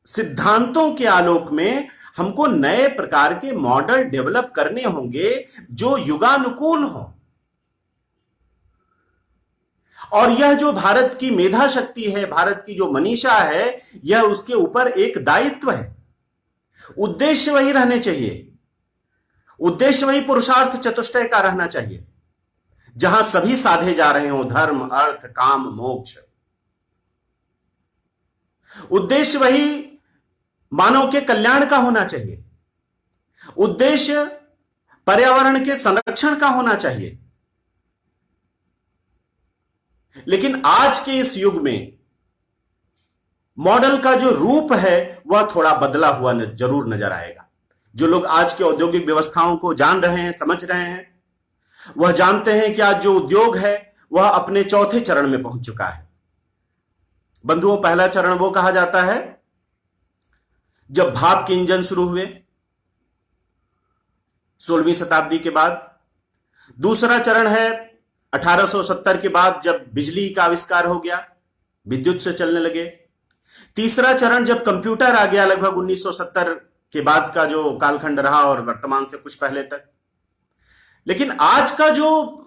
सिद्धांतों के आलोक में हमको नए प्रकार के मॉडल डेवलप करने होंगे जो युगानुकूल हों। और यह जो भारत की मेधा शक्ति है, भारत की जो मनीषा है, यह उसके ऊपर एक दायित्व है। उद्देश्य वही रहने चाहिए, उद्देश्य वही पुरुषार्थ चतुष्टय का रहना चाहिए, जहां सभी साधे जा रहे हों, धर्म अर्थ काम मोक्ष। उद्देश्य वही मानव के कल्याण का होना चाहिए, उद्देश्य पर्यावरण के संरक्षण का होना चाहिए। लेकिन आज के इस युग में मॉडल का जो रूप है वह थोड़ा बदला हुआ जरूर नजर आएगा। जो लोग आज के औद्योगिक व्यवस्थाओं को जान रहे हैं, समझ रहे हैं, वह जानते हैं कि आज जो उद्योग है वह अपने चौथे चरण में पहुंच चुका है। बंधुओं, पहला चरण वो कहा जाता है जब भाप के इंजन शुरू हुए 16वीं शताब्दी के बाद। दूसरा चरण है 1870 के बाद जब बिजली का आविष्कार हो गया, विद्युत से चलने लगे। तीसरा चरण जब कंप्यूटर आ गया, लगभग 1970 के बाद का जो कालखंड रहा और वर्तमान से कुछ पहले तक। लेकिन आज का जो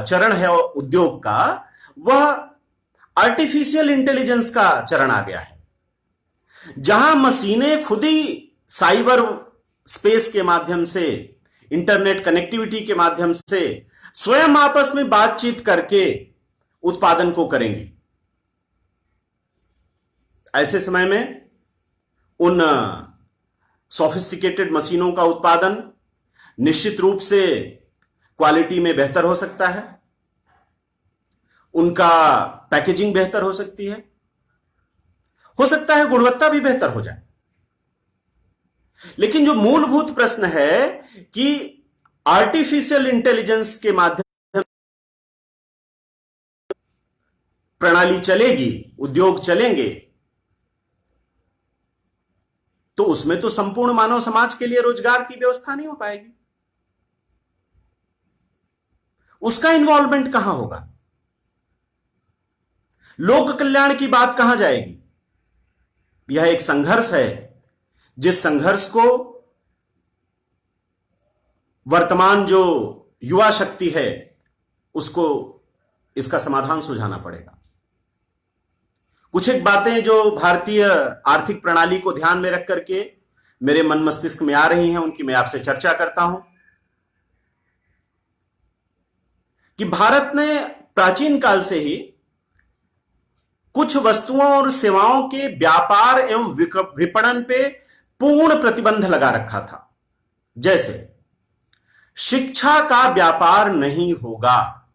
चरण है उद्योग का, वह आर्टिफिशियल इंटेलिजेंस का चरण आ गया है, जहां मशीनें खुद ही साइबर स्पेस के माध्यम से, इंटरनेट कनेक्टिविटी के माध्यम से स्वयं आपस में बातचीत करके उत्पादन को करेंगी। ऐसे समय में उन सोफिस्टिकेटेड मशीनों का उत्पादन निश्चित रूप से क्वालिटी में बेहतर हो सकता है, उनका पैकेजिंग बेहतर हो सकती है, हो सकता है गुणवत्ता भी बेहतर हो जाए। लेकिन जो मूलभूत प्रश्न है कि आर्टिफिशियल इंटेलिजेंस के माध्यम प्रणाली चलेगी, उद्योग चलेंगे, तो उसमें तो संपूर्ण मानव समाज के लिए रोजगार की व्यवस्था नहीं हो पाएगी। उसका इन्वॉल्वमेंट कहां होगा? लोक कल्याण की बात कहां जाएगी? यह एक संघर्ष है, जिस संघर्ष को वर्तमान जो युवा शक्ति है उसको इसका समाधान सुझाना पड़ेगा। कुछ एक बातें जो भारतीय आर्थिक प्रणाली को ध्यान में रख करके मेरे मन मस्तिष्क में आ रही हैं, उनकी मैं आपसे चर्चा करता हूं कि भारत ने प्राचीन काल से ही कुछ वस्तुओं और सेवाओं के व्यापार एवं विपणन पे पूर्ण प्रतिबंध लगा रखा था। जैसे शिक्षा का व्यापार नहीं होगा,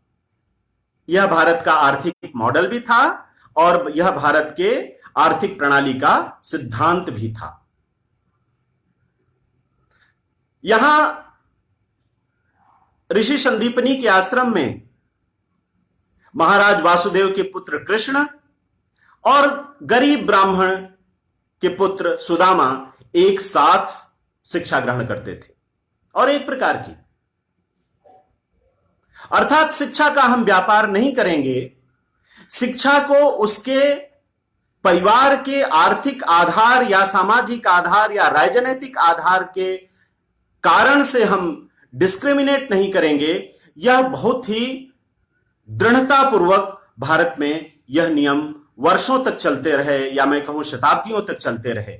यह भारत का आर्थिक मॉडल भी था और यह भारत के आर्थिक प्रणाली का सिद्धांत भी था। यहां ऋषि संदीपनी के आश्रम में महाराज वासुदेव के पुत्र कृष्ण और गरीब ब्राह्मण के पुत्र सुदामा एक साथ शिक्षा ग्रहण करते थे, और एक प्रकार की, अर्थात शिक्षा का हम व्यापार नहीं करेंगे। शिक्षा को उसके परिवार के आर्थिक आधार या सामाजिक आधार या राजनीतिक आधार के कारण से हम डिस्क्रिमिनेट नहीं करेंगे। यह बहुत ही दृढ़तापूर्वक भारत में यह नियम वर्षों तक चलते रहे, या मैं कहूं शताब्दियों तक चलते रहे।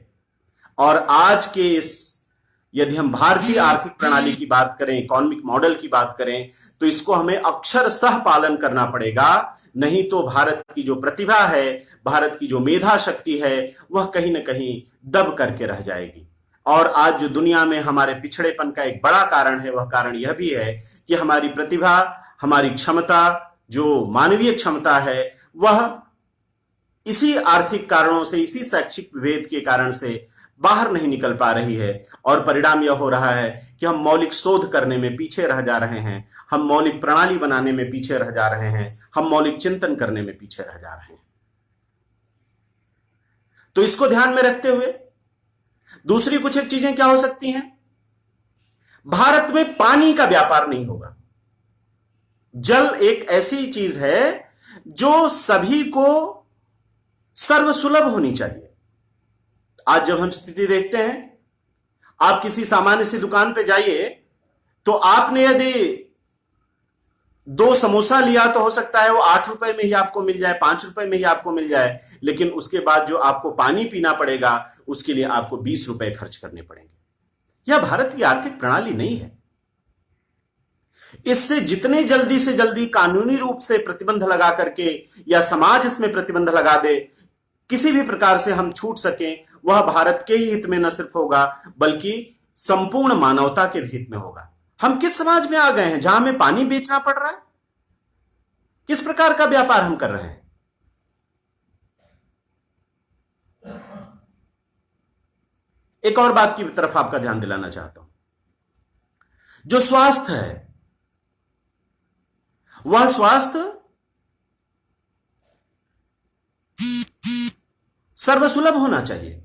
और आज के इस, यदि हम भारतीय आर्थिक प्रणाली की बात करें, इकोनॉमिक मॉडल की बात करें, तो इसको हमें अक्षरशः पालन करना पड़ेगा। नहीं तो भारत की जो प्रतिभा है, भारत की जो मेधा शक्ति है, वह कहीं ना कहीं दब करके रह जाएगी। और आज जो दुनिया में हमारे पिछड़ेपन का एक बड़ा कारण है, वह कारण यह भी है कि हमारी प्रतिभा, हमारी क्षमता, जो मानवीय क्षमता है, वह इसी आर्थिक कारणों से, इसी शैक्षिक विभेद के कारण से बाहर नहीं निकल पा रही है। और परिणाम यह हो रहा है कि हम मौलिक शोध करने में पीछे रह जा रहे हैं, हम मौलिक प्रणाली बनाने में पीछे रह जा रहे हैं, हम मौलिक चिंतन करने में पीछे रह जा रहे हैं। तो इसको ध्यान में रखते हुए दूसरी कुछ एक चीजें क्या हो सकती हैं? भारत में पानी का व्यापार नहीं होगा। जल एक ऐसी चीज है जो सभी को सर्वसुलभ होनी चाहिए। आज जब हम स्थिति देखते हैं, आप किसी सामान्य सी दुकान पे जाइए, तो आपने यदि 2 समोसा लिया तो हो सकता है वो 8 रुपए में ही आपको मिल जाए, 5 रुपए में ही आपको मिल जाए, लेकिन उसके बाद जो आपको पानी पीना पड़ेगा उसके लिए आपको 20 रुपए खर्च करने पड़ेंगे। यह भारत की आर्थिक प्रणाली नहीं है। इससे जितने जल्दी से जल्दी कानूनी रूप से प्रतिबंध लगा करके, या समाज इसमें प्रतिबंध लगा दे, किसी भी प्रकार से हम छूट सकें, वह भारत के ही हित में न सिर्फ होगा बल्कि संपूर्ण मानवता के हित में होगा। हम किस समाज में आ गए हैं जहां हमें पानी बेचना पड़ रहा है? किस प्रकार का व्यापार हम कर रहे हैं? एक और बात की तरफ आपका ध्यान दिलाना चाहता हूं। जो स्वास्थ्य है, वह स्वास्थ्य सर्वसुलभ होना चाहिए।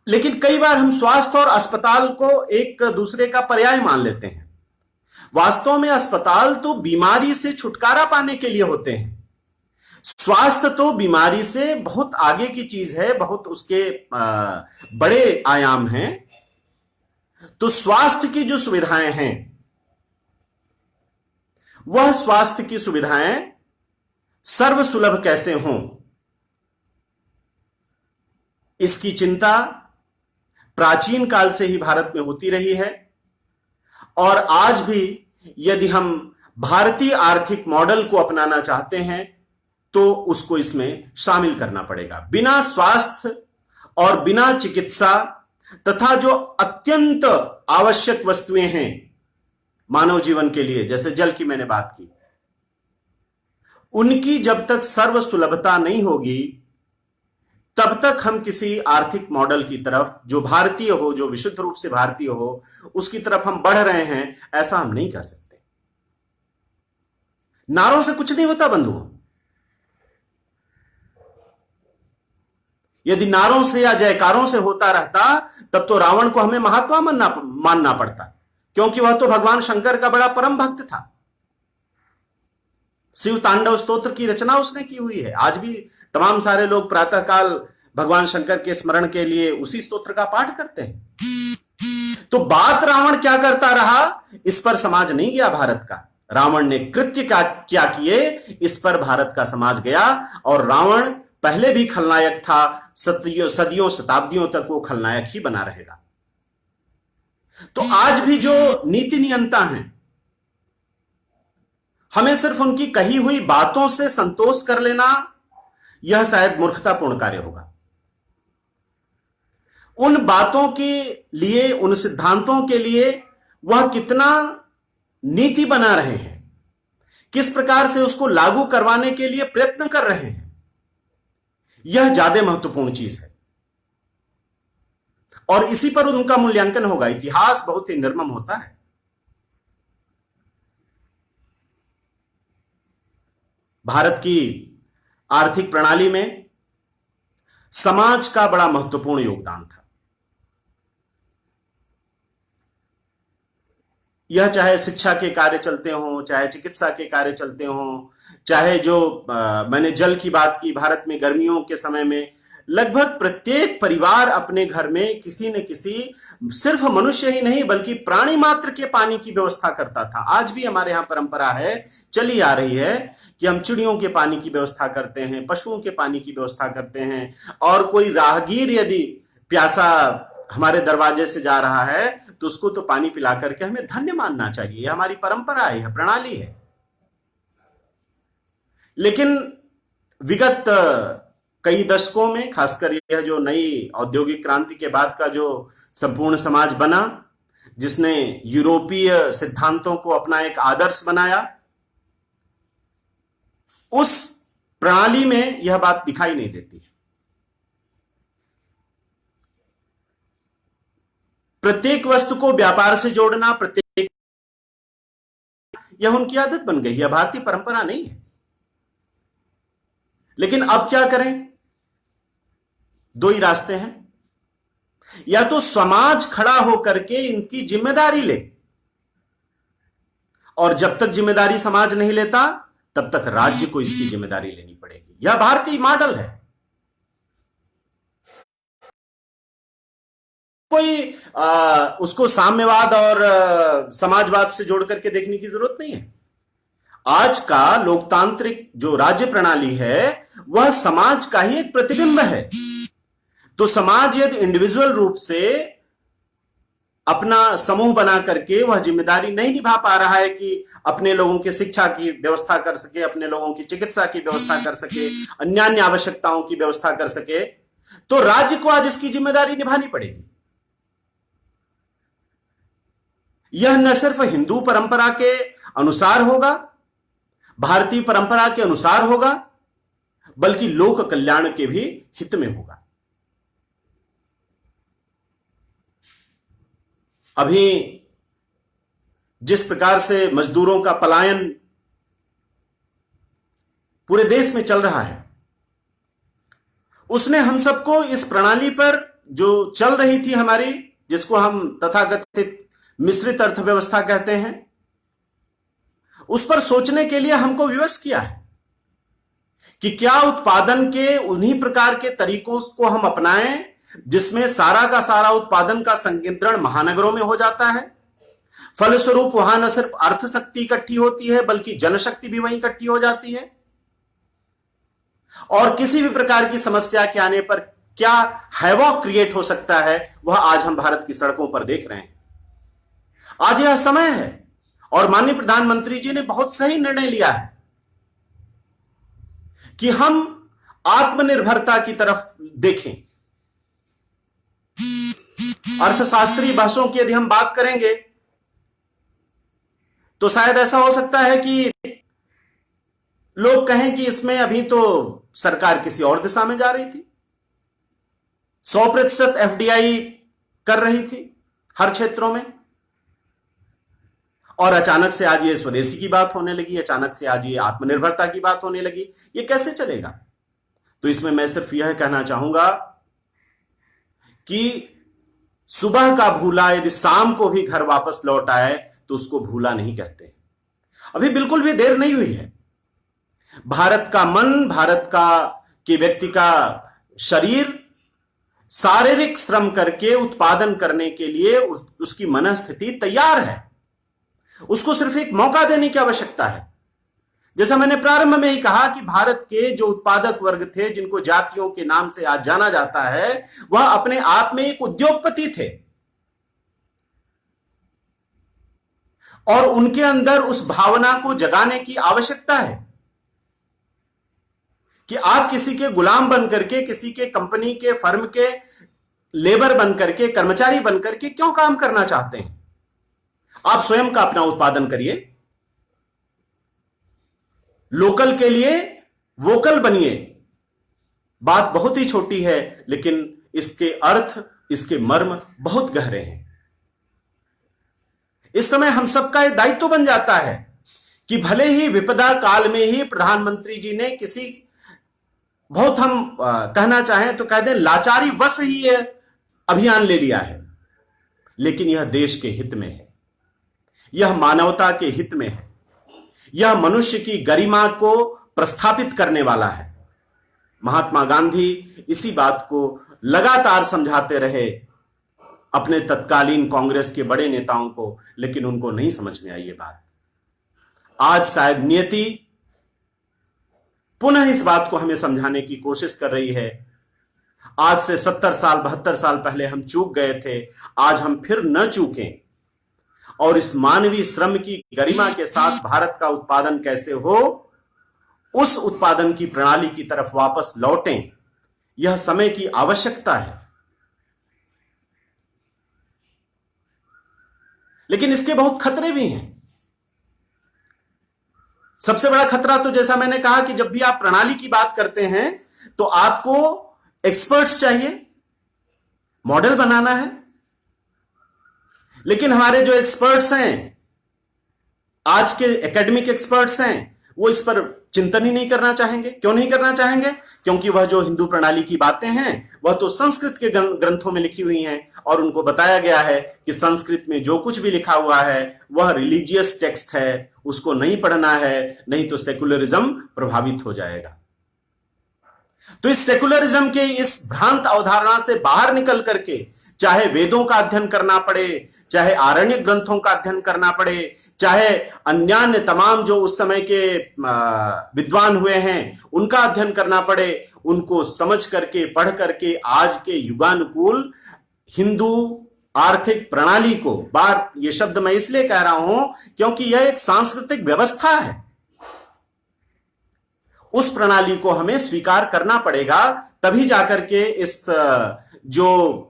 लेकिन कई बार हम स्वास्थ्य और अस्पताल को एक दूसरे का पर्याय मान लेते हैं। वास्तव में अस्पताल तो बीमारी से छुटकारा पाने के लिए होते हैं। स्वास्थ्य तो बीमारी से बहुत आगे की चीज है, बहुत उसके बड़े आयाम हैं। तो स्वास्थ्य की जो सुविधाएं हैं, वह स्वास्थ्य की सुविधाएं सर्वसुलभ कैसे हों, इसकी चिंता प्राचीन काल से ही भारत में होती रही है। और आज भी यदि हम भारतीय आर्थिक मॉडल को अपनाना चाहते हैं तो उसको इसमें शामिल करना पड़ेगा। बिना स्वास्थ्य और बिना चिकित्सा तथा जो अत्यंत आवश्यक वस्तुएं हैं मानव जीवन के लिए, जैसे जल की मैंने बात की, उनकी जब तक सर्वसुलभता नहीं होगी तब तक हम किसी आर्थिक मॉडल की तरफ जो भारतीय हो, जो विशुद्ध रूप से भारतीय हो, उसकी तरफ हम बढ़ रहे हैं, ऐसा हम नहीं कह सकते। नारों से कुछ नहीं होता बंधुओं। यदि नारों से या जयकारों से होता रहता तब तो रावण को हमें महात्मा मानना पड़ता, क्योंकि वह तो भगवान शंकर का बड़ा परम भक्त था। शिव तांडव स्तोत्र की रचना उसने की हुई है। आज भी तमाम सारे लोग प्रातःकाल भगवान शंकर के स्मरण के लिए उसी स्तोत्र का पाठ करते हैं। तो बात रावण क्या करता रहा, इस पर समाज नहीं गया भारत का। रावण ने कृत्य क्या किए, इस पर भारत का समाज गया। और रावण पहले भी खलनायक था, सदियों शताब्दियों तक वो खलनायक ही बना रहेगा। तो आज भी जो नीति नियंता हैं, हमें सिर्फ उनकी कही हुई बातों से संतोष कर लेना, यह शायद मूर्खतापूर्ण कार्य होगा। उन बातों के लिए, उन सिद्धांतों के लिए वह कितना नीति बना रहे हैं, किस प्रकार से उसको लागू करवाने के लिए प्रयत्न कर रहे हैं, यह ज्यादा महत्वपूर्ण चीज है। और इसी पर उनका मूल्यांकन होगा। इतिहास बहुत ही निर्मम होता है। भारत की आर्थिक प्रणाली में समाज का बड़ा महत्वपूर्ण योगदान था। यह चाहे शिक्षा के कार्य चलते हों, चाहे चिकित्सा के कार्य चलते हों, चाहे जो मैंने जल की बात की, भारत में गर्मियों के समय में लगभग प्रत्येक परिवार अपने घर में किसी न किसी, सिर्फ मनुष्य ही नहीं बल्कि प्राणी मात्र के पानी की व्यवस्था करता था। आज भी हमारे यहां परंपरा है, चली आ रही है, कि हम चिड़ियों के पानी की व्यवस्था करते हैं, पशुओं के पानी की व्यवस्था करते हैं। और कोई राहगीर यदि प्यासा हमारे दरवाजे से जा रहा है तो उसको तो पानी पिला करके हमें धन्य मानना चाहिए। यह हमारी परंपरा है, प्रणाली है। लेकिन विगत कई दशकों में, खासकर यह जो नई औद्योगिक क्रांति के बाद का जो संपूर्ण समाज बना, जिसने यूरोपीय सिद्धांतों को अपना एक आदर्श बनाया, उस प्रणाली में यह बात दिखाई नहीं देती। प्रत्येक वस्तु को व्यापार से जोड़ना, यह उनकी आदत बन गई। यह भारतीय परंपरा नहीं है। लेकिन अब क्या करें? दो ही रास्ते हैं। या तो समाज खड़ा होकर के इनकी जिम्मेदारी ले, और जब तक जिम्मेदारी समाज नहीं लेता तब तक राज्य को इसकी जिम्मेदारी लेनी पड़ेगी। यह भारतीय मॉडल है। कोई उसको साम्यवाद और समाजवाद से जोड़ करके देखने की जरूरत नहीं है। आज का लोकतांत्रिक जो राज्य प्रणाली है वह समाज का ही एक प्रतिबिंब है। तो समाज यदि इंडिविजुअल रूप से अपना समूह बना करके वह जिम्मेदारी नहीं निभा पा रहा है कि अपने लोगों की शिक्षा की व्यवस्था कर सके, अपने लोगों की चिकित्सा की व्यवस्था कर सके, अन्य आवश्यकताओं की व्यवस्था कर सके, तो राज्य को आज इसकी जिम्मेदारी निभानी पड़ेगी। यह न सिर्फ हिंदू परंपरा के अनुसार होगा, भारतीय परंपरा के अनुसार होगा, बल्कि लोक कल्याण के भी हित में होगा। अभी जिस प्रकार से मजदूरों का पलायन पूरे देश में चल रहा है, उसने हम सबको इस प्रणाली पर जो चल रही थी हमारी, जिसको हम तथाकथित मिश्रित अर्थव्यवस्था कहते हैं, उस पर सोचने के लिए हमको विवश किया है कि क्या उत्पादन के उन्हीं प्रकार के तरीकों को हम अपनाएं जिसमें सारा का सारा उत्पादन का संकेंद्रण महानगरों में हो जाता है। फलस्वरूप वहां न सिर्फ अर्थ शक्ति इकट्ठी होती है, बल्कि जनशक्ति भी वहीं इकट्ठी हो जाती है, और किसी भी प्रकार की समस्या के आने पर क्या हैवॉक क्रिएट हो सकता है, वह आज हम भारत की सड़कों पर देख रहे हैं। आज यह समय है, और माननीय प्रधानमंत्री जी ने बहुत सही निर्णय लिया है कि हम आत्मनिर्भरता की तरफ देखें। अर्थशास्त्रीय बहसों की यदि हम बात करेंगे तो शायद ऐसा हो सकता है कि लोग कहें कि इसमें अभी तो सरकार किसी और दिशा में जा रही थी, 100% एफडीआई कर रही थी हर क्षेत्रों में, और अचानक से आज ये स्वदेशी की बात होने लगी, अचानक से आज ये आत्मनिर्भरता की बात होने लगी। ये कैसे चलेगा? तो इसमें मैं सिर्फ यह कहना चाहूंगा कि सुबह का भूला यदि शाम को भी घर वापस लौट आए तो उसको भूला नहीं कहते। अभी बिल्कुल भी देर नहीं हुई है। भारत का मन, भारत का के व्यक्ति का शरीर शारीरिक श्रम करके उत्पादन करने के लिए उसकी मनस्थिति तैयार है। उसको सिर्फ एक मौका देने की आवश्यकता है। जैसा मैंने प्रारंभ में ही कहा कि भारत के जो उत्पादक वर्ग थे, जिनको जातियों के नाम से आज जाना जाता है, वह अपने आप में एक उद्योगपति थे, और उनके अंदर उस भावना को जगाने की आवश्यकता है कि आप किसी के गुलाम बन करके, किसी के कंपनी के, फर्म के लेबर बन करके, कर्मचारी बन करके क्यों काम करना चाहते हैं? आप स्वयं का अपना उत्पादन करिए, लोकल के लिए वोकल बनिए। बात बहुत ही छोटी है, लेकिन इसके अर्थ, इसके मर्म बहुत गहरे हैं। इस समय हम सबका यह दायित्व बन जाता है कि भले ही विपदा काल में ही प्रधानमंत्री जी ने किसी, बहुत हम कहना चाहें तो कह दें लाचारी वश ही यह अभियान ले लिया है, लेकिन यह देश के हित में है, यह मानवता के हित में है, यह मनुष्य की गरिमा को प्रस्थापित करने वाला है। महात्मा गांधी इसी बात को लगातार समझाते रहे अपने तत्कालीन कांग्रेस के बड़े नेताओं को, लेकिन उनको नहीं समझ में आई ये बात। आज शायद नियति पुनः इस बात को हमें समझाने की कोशिश कर रही है। आज से 70 साल 72 साल पहले हम चूक गए थे, आज हम फिर न चूकें, और इस मानवीय श्रम की गरिमा के साथ भारत का उत्पादन कैसे हो, उस उत्पादन की प्रणाली की तरफ वापस लौटें। यह समय की आवश्यकता है। लेकिन इसके बहुत खतरे भी हैं। सबसे बड़ा खतरा तो जैसा मैंने कहा कि जब भी आप प्रणाली की बात करते हैं तो आपको एक्सपर्ट्स चाहिए, मॉडल बनाना है। लेकिन हमारे जो एक्सपर्ट्स हैं, आज के एकेडमिक एक्सपर्ट्स हैं, वो इस पर चिंतन ही नहीं करना चाहेंगे। क्यों नहीं करना चाहेंगे? क्योंकि वह जो हिंदू प्रणाली की बातें हैं वह तो संस्कृत के ग्रंथों में लिखी हुई हैं, और उनको बताया गया है कि संस्कृत में जो कुछ भी लिखा हुआ है वह रिलीजियस टेक्स्ट है, उसको नहीं पढ़ना है, नहीं तो सेकुलरिज्म प्रभावित हो जाएगा। तो इस सेकुलरिज्म के इस भ्रांत अवधारणा से बाहर निकल करके, चाहे वेदों का अध्ययन करना पड़े, चाहे आरण्य ग्रंथों का अध्ययन करना पड़े, चाहे अन्य तमाम जो उस समय के विद्वान हुए हैं उनका अध्ययन करना पड़े, उनको समझ करके, पढ़ करके आज के युगानुकूल हिंदू आर्थिक प्रणाली को, बार ये शब्द मैं इसलिए कह रहा हूं क्योंकि यह एक सांस्कृतिक व्यवस्था है, उस प्रणाली को हमें स्वीकार करना पड़ेगा। तभी जाकर के इस जो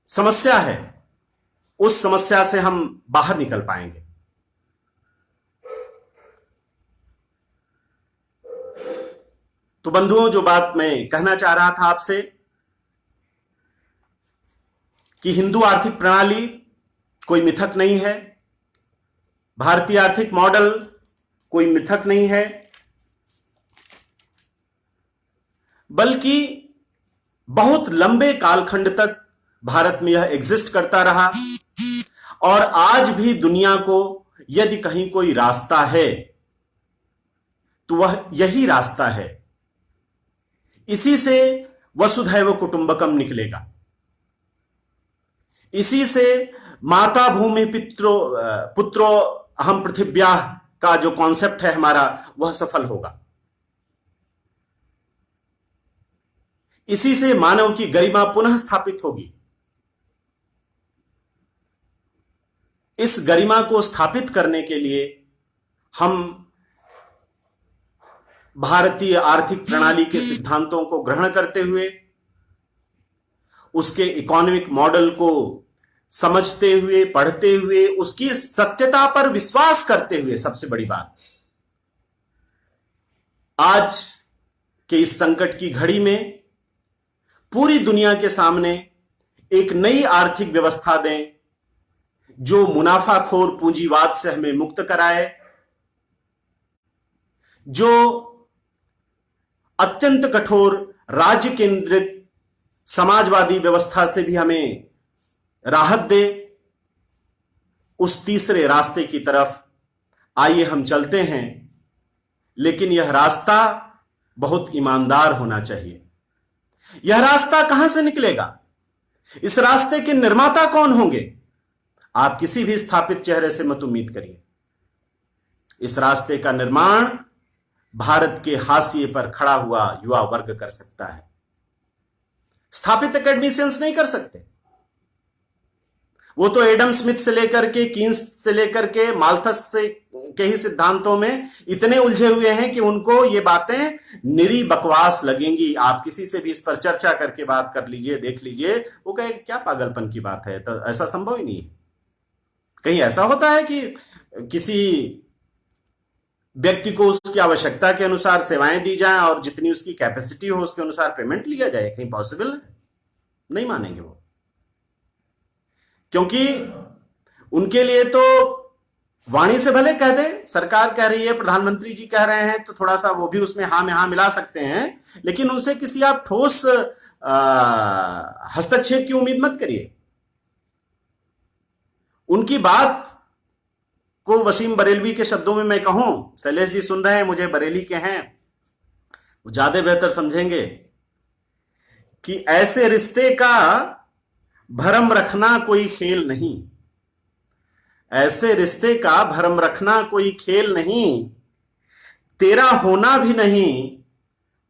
समस्या है उस समस्या से हम बाहर निकल पाएंगे। तो बंधुओं, जो बात मैं कहना चाह रहा था आपसे कि हिंदू आर्थिक प्रणाली कोई मिथक नहीं है, भारतीय आर्थिक मॉडल कोई मिथक नहीं है, बल्कि बहुत लंबे कालखंड तक भारत में यह एग्जिस्ट करता रहा और आज भी दुनिया को यदि कहीं कोई रास्ता है तो वह यही रास्ता है। इसी से वसुधैव कुटुंबकम निकलेगा, इसी से माता भूमि पुत्रो अहम पृथिव्याः का जो कॉन्सेप्ट है हमारा, वह सफल होगा। इसी से मानव की गरिमा पुनः स्थापित होगी। इस गरिमा को स्थापित करने के लिए हम भारतीय आर्थिक प्रणाली के सिद्धांतों को ग्रहण करते हुए, उसके इकोनॉमिक मॉडल को समझते हुए, पढ़ते हुए, उसकी सत्यता पर विश्वास करते हुए, सबसे बड़ी बात, आज के इस संकट की घड़ी में पूरी दुनिया के सामने एक नई आर्थिक व्यवस्था दें जो मुनाफाखोर पूंजीवाद से हमें मुक्त कराए, जो अत्यंत कठोर राज्य केंद्रित समाजवादी व्यवस्था से भी हमें राहत दे। उस तीसरे रास्ते की तरफ आइए हम चलते हैं, लेकिन यह रास्ता बहुत ईमानदार होना चाहिए। यह रास्ता कहां से निकलेगा? इस रास्ते के निर्माता कौन होंगे? आप किसी भी स्थापित चेहरे से मत उम्मीद करिए। इस रास्ते का निर्माण भारत के हाशिए पर खड़ा हुआ युवा वर्ग कर सकता है। स्थापित एकेडमिशियंस नहीं कर सकते। वो तो एडम स्मिथ से लेकर के, कीन्स से लेकर के, माल्थस से के ही सिद्धांतों में इतने उलझे हुए हैं कि उनको ये बातें निरी बकवास लगेंगी। आप किसी से भी इस पर चर्चा करके बात कर लीजिए, देख लीजिए, वो कहे क्या पागलपन की बात है, तो ऐसा संभव ही नहीं है। कहीं ऐसा होता है कि किसी व्यक्ति को उसकी आवश्यकता के अनुसार सेवाएं दी जाएं और जितनी उसकी कैपेसिटी हो उसके अनुसार पेमेंट लिया जाए? कहीं पॉसिबल है? नहीं मानेंगे वो, क्योंकि उनके लिए तो वाणी से भले कह दे, सरकार कह रही है, प्रधानमंत्री जी कह रहे हैं, तो थोड़ा सा वो भी उसमें हाँ में हाँ मिला सकते हैं, लेकिन उनसे किसी आप ठोस हस्तक्षेप की उम्मीद मत करिए। उनकी बात को वसीम बरेलवी के शब्दों में मैं कहूं, शैलेश जी सुन रहे हैं, मुझे बरेली के हैं, वो ज्यादा बेहतर समझेंगे कि ऐसे रिश्ते का भरम रखना कोई खेल नहीं, ऐसे रिश्ते का भरम रखना कोई खेल नहीं, तेरा होना भी नहीं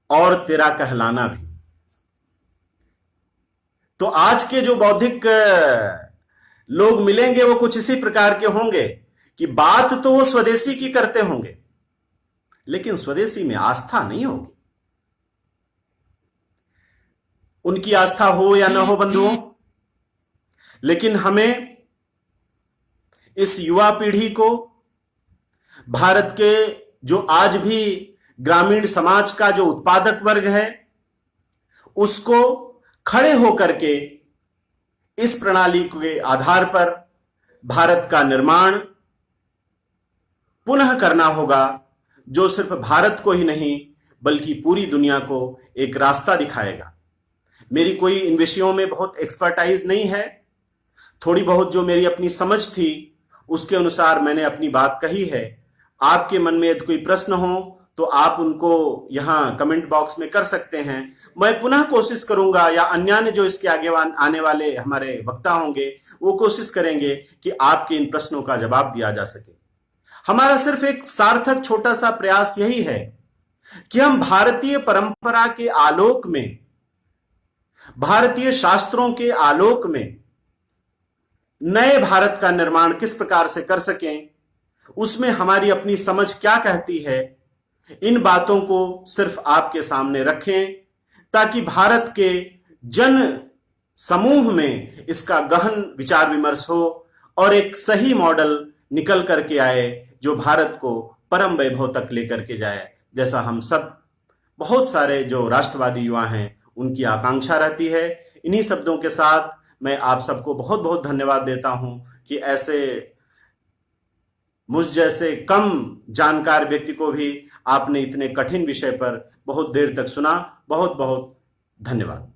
और तेरा कहलाना भी। तो आज के जो बौद्धिक लोग मिलेंगे वो कुछ इसी प्रकार के होंगे कि बात तो वो स्वदेशी की करते होंगे, लेकिन स्वदेशी में आस्था नहीं होगी। उनकी आस्था हो या ना हो बंधुओं, लेकिन हमें इस युवा पीढ़ी को, भारत के जो आज भी ग्रामीण समाज का जो उत्पादक वर्ग है, उसको खड़े होकर के इस प्रणाली के आधार पर भारत का निर्माण पुनः करना होगा, जो सिर्फ भारत को ही नहीं बल्कि पूरी दुनिया को एक रास्ता दिखाएगा। मेरी कोई इन विषयों में बहुत एक्सपर्टाइज नहीं है, थोड़ी बहुत जो मेरी अपनी समझ थी उसके अनुसार मैंने अपनी बात कही है। आपके मन में यदि कोई प्रश्न हो तो आप उनको यहां कमेंट बॉक्स में कर सकते हैं। मैं पुनः कोशिश करूंगा, या अन्य जो इसके आगे आने वाले हमारे वक्ता होंगे वो कोशिश करेंगे कि आपके इन प्रश्नों का जवाब दिया जा सके। हमारा सिर्फ एक सार्थक छोटा सा प्रयास यही है कि हम भारतीय परंपरा के आलोक में, भारतीय शास्त्रों के आलोक में नए भारत का निर्माण किस प्रकार से कर सकें, उसमें हमारी अपनी समझ क्या कहती है, इन बातों को सिर्फ आपके सामने रखें, ताकि भारत के जन समूह में इसका गहन विचार विमर्श हो और एक सही मॉडल निकल करके आए जो भारत को परम वैभव तक लेकर के जाए, जैसा हम सब बहुत सारे जो राष्ट्रवादी युवा हैं उनकी आकांक्षा रहती है। इन्हीं शब्दों के साथ मैं आप सबको बहुत बहुत धन्यवाद देता हूं कि ऐसे मुझ जैसे कम जानकार व्यक्ति को भी आपने इतने कठिन विषय पर बहुत देर तक सुना। बहुत बहुत धन्यवाद।